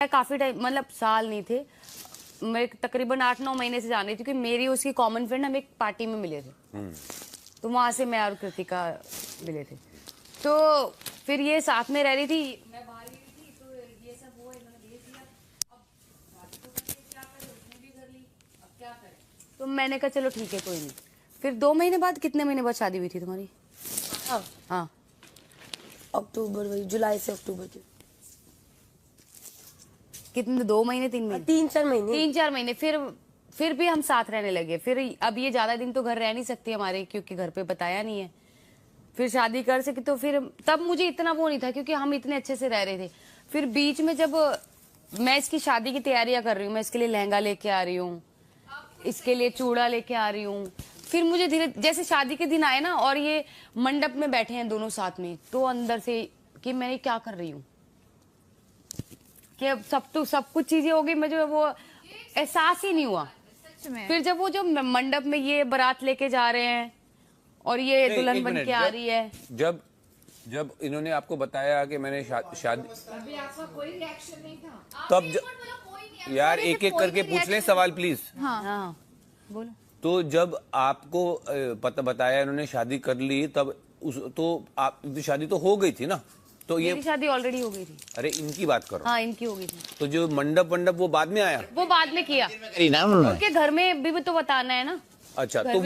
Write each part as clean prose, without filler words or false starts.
काफी टाइम, मतलब साल नहीं थे, मैं तकरीबन 8-9 महीने से जान रही थी, क्योंकि मेरी उसकी कॉमन फ्रेंड, हम एक पार्टी में मिले थे, तो वहां से मैं और कृतिका मिले थे। तो फिर ये साथ में रह रही थी, मैं बाहर गई थी, तो ये सब हुआ, इन्होंने भेज दिया। अब शादी तो करके क्या करे, उसने भी कर ली, अब क्या करे। तो मैंने कहा चलो ठीक है, कोई नहीं। फिर 2 महीने बाद, कितने महीने बाद शादी हुई थी तुम्हारी? हाँ, अक्टूबर, वही जुलाई से अक्टूबर की। कितने, 2 महीने 3 महीने? 3-4 महीने। 3-4 महीने। फिर भी हम साथ रहने लगे। फिर अब ये ज्यादा दिन तो घर रह नहीं सकती हमारे, क्योंकि घर पे बताया नहीं है। फिर शादी कर सकी, तो फिर तब मुझे इतना वो नहीं था, क्योंकि हम इतने अच्छे से रह रहे थे। फिर बीच में जब मैं इसकी शादी की तैयारियां कर रही हूँ, मैं इसके लिए लहंगा लेके आ रही हूँ, इसके लिए चूड़ा लेके आ रही हूँ, फिर मुझे धीरे, जैसे शादी के दिन आए ना, और ये मंडप में बैठे हैं दोनों साथ में, तो अंदर से कि मैं क्या कर रही हूँ, कि अब सब कुछ चीजें हो गई, मुझे वो एहसास ही नहीं हुआ। फिर जब वो जो मंडप में ये बारात लेके जा रहे हैं और ये दुल्हन बन के आ रही है, जब इन्होंने आपको बताया कि मैंने शादी, अभी आपका कोई रिएक्शन नहीं था तब यार एक एक करके पूछ लें सवाल प्लीज। हाँ बोलो। तो जब आपको पता बताया इन्होंने शादी कर ली, तब तो आप शादी तो हो गई थी ना, तो ये शादी ऑलरेडी हो गई थी। अरे इनकी बात करो। हाँ, इनकी हो गई थी। तो जो मंडप वो बाद में आया, वो बाद में किया, उनके घर में भी तो बताना है ना। अच्छा, तो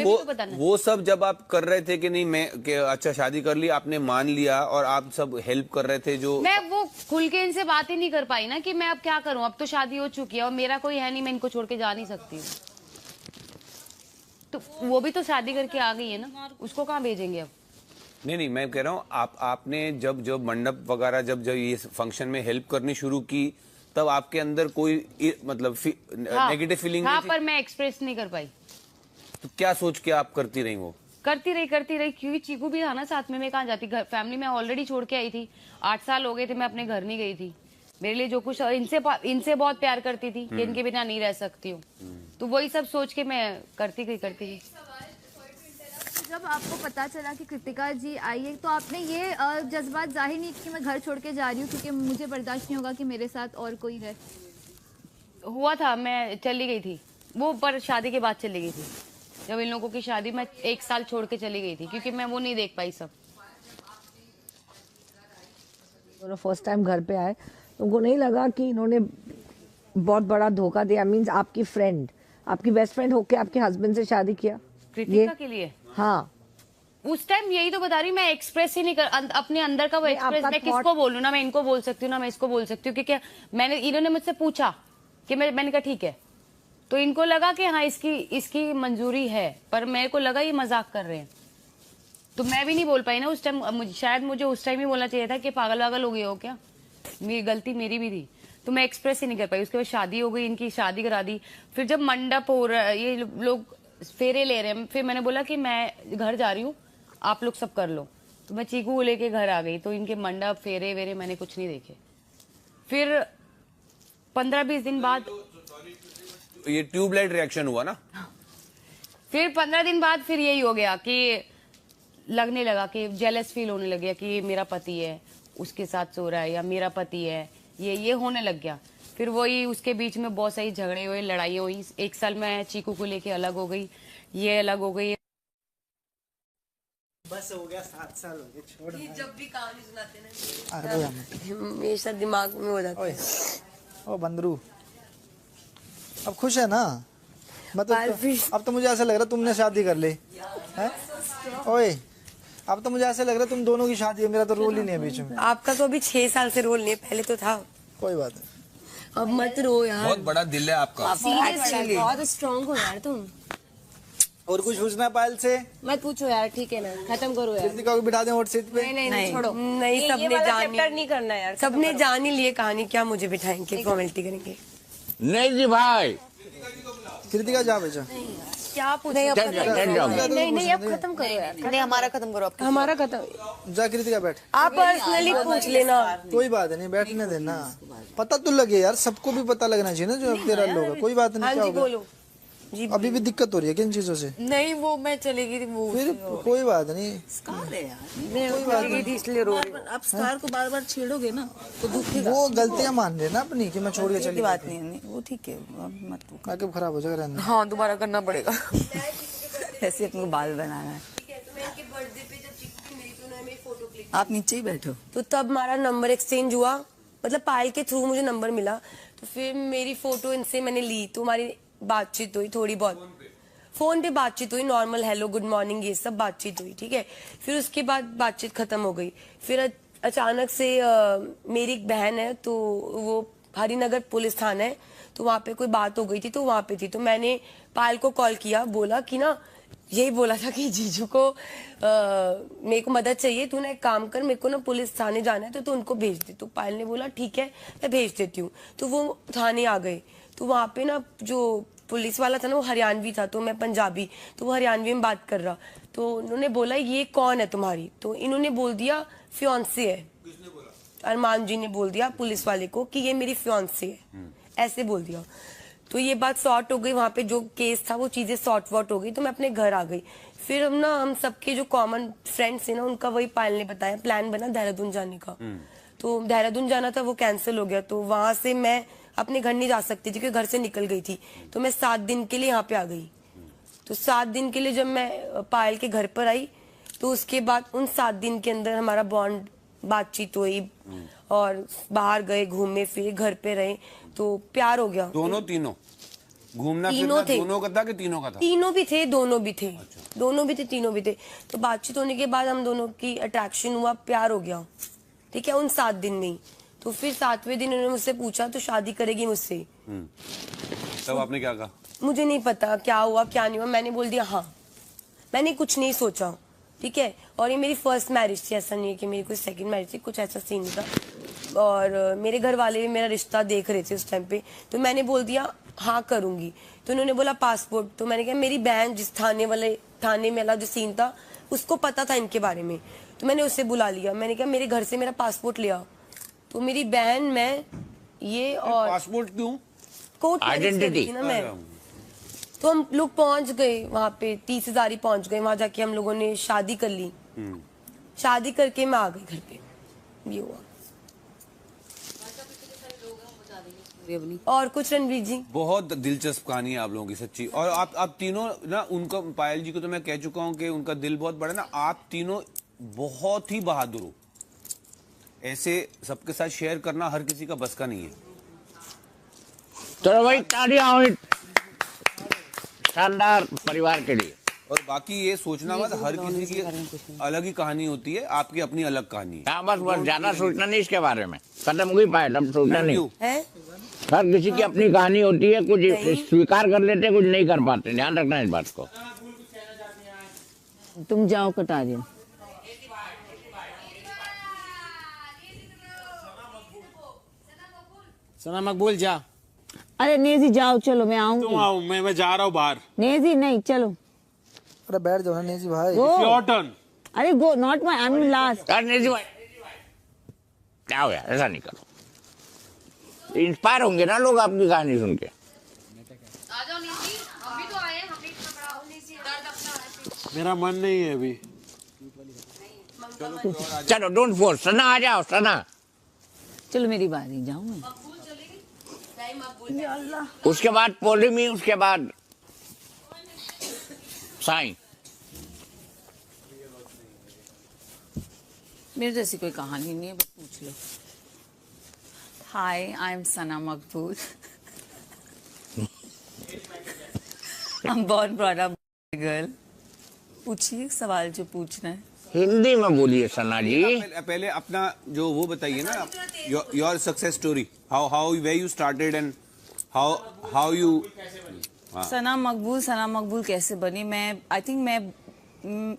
वो सब जब आप कर रहे थे कि नहीं, अच्छा शादी कर ली, आपने मान लिया और आप सब हेल्प कर रहे थे, जो मैं वो खुल के इनसे बात ही नहीं कर पाई ना, कि मैं अब क्या करूं, अब तो शादी हो चुकी है और मेरा कोई है नहीं, मैं इनको छोड़ के जा नहीं सकती। तो वो भी तो शादी करके आ गई है ना, उसको कहाँ भेजेंगे अब। नहीं, मैं कह रहा हूँ आपने जब मंडप वगैरह जब ये फंक्शन में हेल्प करनी शुरू की, तब आपके अंदर कोई मतलब नेगेटिव फीलिंग हाँ, नहीं थी? पर मैं एक्सप्रेस नहीं कर पाई। तो क्या सोच के आप करती रही वो? करती रही, क्योंकि चीकू भी था ना साथ में, मैं कहाँ जाती, घर फैमिली में ऑलरेडी छोड़ के आई थी। 8 साल हो गए थे, मैं अपने घर नहीं गई थी। मेरे लिए जो कुछ, इनसे बहुत प्यार करती थी कि इनके बिना नहीं रह सकती हूँ, तो वही सब सोच के मैं करती गई। जब आपको पता चला कि कृतिका जी आई है, तो आपने ये जज्बात जाहिर नहीं कि मैं घर छोड़ के जा रही हूँ क्योंकि मुझे बर्दाश्त नहीं होगा कि मेरे साथ और कोई रहे? हुआ था, मैं चली गई थी वो, पर शादी के बाद चली गई थी। जब इन लोगों की शादी, मैं 1 साल छोड़ के चली गई थी, क्योंकि मैं वो नहीं देख पाई सब। फर्स्ट टाइम घर पे आए, तुमको नहीं लगा कि इन्होंने बहुत बड़ा धोखा दिया? मींस आपकी फ्रेंड, आपकी बेस्ट फ्रेंड होके आपके हस्बैंड से शादी किया कृतिका के लिए? हाँ, उस टाइम यही तो बता रही, मैं एक्सप्रेस ही नहीं कर अपने अंदर का वो एक्सप्रेस। मैं किसको बोलूं ना, मैं इनको बोल सकती हूँ ना, मैं इसको बोल सकती हूँ, क्योंकि इन्होंने मुझसे पूछा कि मैंने कहा ठीक है, तो इनको लगा कि हाँ इसकी मंजूरी है, पर मेरे को लगा ये मजाक कर रहे हैं, तो मैं भी नहीं बोल पाई ना उस टाइम। शायद मुझे उस टाइम ही बोलना चाहिए था कि पागल वागल हो गए हो क्या, मेरी गलती मेरी भी थी, तो मैं एक्सप्रेस ही नहीं कर पाई। उसके बाद शादी हो गई, इनकी शादी करा दी। फिर जब मंडप हो रहा है, ये लोग फेरे ले रहे हैं, फिर मैंने बोला कि मैं घर जा रही हूँ, आप लोग सब कर लो, तो मैं चीकू को लेके घर आ गई। तो इनके मंडप फेरे वेरे मैंने कुछ नहीं देखे। फिर 15-20 दिन बाद ये ट्यूबलाइट रिएक्शन हुआ ना, फिर 15 दिन बाद फिर यही हो गया कि लगने लगा कि जेलस फील होने लग गया कि ये मेरा पति है, उसके साथ सो रहा है, या मेरा पति है, ये होने लग गया। फिर वही उसके बीच में बहुत सारी झगड़े हुए, लड़ाई हुई। 1 साल मैं चीकू को लेके अलग हो गई, ये अलग हो गई। बस हो गया, 7 साल हो गए, छोड़। जब भी कहानी सुनाते ना हमेशा दिमाग में हो जाता है। ओ बंदरू, अब खुश है ना? मतलब अब तो मुझे ऐसा लग रहा है तुमने शादी कर ली है। ओए, अब तो मुझे ऐसा लग रहा है तुम दोनों की शादी है, मेरा तो रोल ही नहीं है बीच में। आपका तो अभी 6 साल से रोल नहीं है, पहले तो था। कोई बात नहीं, अब मत रो यार, बहुत बड़ा दिल है आपका। बहुत स्ट्रांग हो यार तुम। और कुछ पूछना पायल से? मत पूछो यार, ठीक है ना, खत्म करो यार। कृतिका को बिठा दें हॉट सीट पे? नहीं छोड़ो, नहीं, सबने जान नहीं करना यार, सबने जान ही लिए कहानी, क्या मुझे बिठाएंगे, फॉर्मेलिटी करेंगे? नहीं जी भाई, कृतिका जा बेचा, क्या पूछे? नहीं, अब खत्म करो यार, नहीं, हमारा खत्म करो, हमारा खत्म। जा कृतिका बैठ। आप पर्सनली पूछ लेना। कोई बात नहीं, बैठने देना, पता तो लगे यार, सबको भी पता लगना चाहिए ना जो अब तेरा लोग है। कोई बात नहीं, क्या होगा? जी अभी भी दिक्कत हो रही है किन चीजों से? नहीं, वो मैं चली गई थी, वो फिर कोई बात नहीं, स्कार है यार, मैं चली गई थी इसलिए रो रही हूँ। आप स्कार को बार बार छेड़ोगे ना तो दुखेगा। वो गलतियां मान रहे ना अपनी कि मैं छोड़ के की चली बात नहीं है, वो ठीक है, अब मत वो कर। मेकअप खराब हो जाएगा, रहने दो। हाँ, दोबारा करना पड़ेगा। ऐसे अपने को बाल बनाना है। आप नीचे ही बैठो। तो तब हमारा नंबर एक्सचेंज हुआ, मतलब पायल के थ्रू मुझे नंबर मिला, तो फिर मेरी फोटो इनसे मैंने ली, तो हमारी बातचीत हुई थोड़ी बहुत, फोन पे बातचीत हुई, नॉर्मल हेलो गुड मॉर्निंग ये सब बातचीत हुई, ठीक है। फिर उसके बाद बातचीत खत्म हो गई। फिर अचानक से मेरी एक बहन है, तो वो हरिनगर पुलिस थाना है, तो वहाँ पे कोई बात हो गई थी, तो वहाँ पे थी, तो मैंने पायल को कॉल किया, बोला कि ना, यही बोला था कि जीजू को मेरे को मदद चाहिए, तू ना एक काम कर, मेरे को ना पुलिस थाने जाना है, तो तू उनको भेज दे। तो पायल ने बोला ठीक है मैं भेज देती हूँ। तो वो थाने आ गए, तो वहाँ पे ना जो पुलिस वाला था ना वो हरियाणवी था, तो मैं पंजाबी, तो वो हरियाणवी में बात कर रहा, तो उन्होंने बोला ये कौन है तुम्हारी, तो इन्होंने बोल दिया फियांसे है। अरमान जी ने बोल दिया पुलिस वाले को कि ये मेरी फियांसे है, ऐसे बोल दिया। तो ये बात सॉर्ट हो गई, वहाँ पे जो केस था वो चीजें सॉर्ट वॉट हो गई, तो मैं अपने घर आ गई। फिर हम सबके जो कॉमन फ्रेंड्स है ना, उनका वही पायल ने बताया, प्लान बना देहरादून जाने का। तो देहरादून जाना था, वो कैंसिल हो गया, तो वहां से मैं अपने घर नहीं जा सकती थी, क्योंकि घर से निकल गई थी, तो मैं 7 दिन के लिए यहाँ पे आ गई। तो 7 दिन के लिए जब मैं पायल के घर पर आई, तो उसके बाद उन 7 दिन के अंदर हमारा बॉन्ड, बातचीत हुई, और बाहर गए, घूमे फिरे, घर पे रहे, तो प्यार हो गया। दोनों तीनों घूमना तीनों फिरना थे। दोनों का था कि तीनों का था? तीनों भी थे, दोनों भी थे, दोनों भी थे, तीनों भी थे। तो बातचीत होने के बाद हम दोनों की अट्रैक्शन हुआ, प्यार हो गया, ठीक है, उन 7 दिन में ही। तो फिर 7वें दिन उन्होंने मुझसे पूछा तो शादी करेगी मुझसे। तब आपने क्या कहा? मुझे नहीं पता क्या हुआ क्या नहीं हुआ, मैंने बोल दिया हाँ, मैंने कुछ नहीं सोचा, ठीक है। और ये मेरी फर्स्ट मैरिज थी, ऐसा नहीं है कि मेरी कोई सेकंड मैरिज थी, कुछ ऐसा सीन नहीं था। और मेरे घर वाले भी मेरा रिश्ता देख रहे थे उस टाइम पे, तो मैंने बोल दिया हाँ करूंगी। तो उन्होंने बोला पासपोर्ट, तो मैंने कहा मेरी बहन जिस थाने में वाला जो सीन था उसको पता था इनके बारे में, तो मैंने उससे बुला लिया, मैंने कहा मेरे घर से मेरा पासपोर्ट ले आओ। तो मेरी बहन, मैं, ये और पासपोर्ट क्यों? Court Identity। ना मैं, तो हम लोग पहुंच गए वहाँ पे, 30 हज़ारी पहुंच गए, वहां जाके हम लोगों ने शादी कर ली। शादी करके मैं आ गई घर पे, ये हुआ। और कुछ रणवीर जी, बहुत दिलचस्प कहानी है आप लोगों की, सच्ची। और आप तीनों ना, उनका, पायल जी को तो मैं कह चुका हूँ कि उनका दिल बहुत बड़ा ना, आप तीनों बहुत ही बहादुर हो। ऐसे सबके साथ शेयर करना हर किसी का बस का नहीं है। चलो भाई तालियां हो शानदार परिवार के लिए। और बाकी ये सोचना मत, हर किसी की अलग ही कहानी होती है, आपकी अपनी अलग कहानी है। हाँ बस ज्यादा सोचना नहीं इसके बारे में, खत्म हो गई पायल, अब सोचना नहीं है हर किसी की अपनी कहानी होती है, कुछ स्वीकार कर लेते कुछ नहीं कर पाते, ध्यान रखना इस बात को। तुम जाओ कटारिया। सना मकबूल जा। अरे नेजी जाओ, चलो मैं आऊंगी। तुम आओ, मैं जा रहा हूँ बाहर। नेजी नहीं, चलो अरे बैठ जाओ ना नेजी भाई। Your turn. अरे go, not my, I am last. क्या हो गया, ऐसा नहीं करो, इंस्पायर होंगे ना लोग आपकी कहानी सुन के। मेरा मन नहीं है अभी। चलो डोंट फोर्स, सना आ जाओ, सना। चलो मेरी बारी, जाऊं मैं। उसके बाद पोलिमी, उसके बाद साईं। मेरे जैसी कोई कहानी नहीं है, बस पूछ लो। हाय, आई am Sana Maqbool. I am born brought up girl. पूछिए सवाल जो पूछना है। हिंदी में बोलिए सना जी। पहले अपना जो वो बताइए ना, your success story, how were you started and how you. Sana Maqbool कैसे बनी? मैं आई थिंक मैं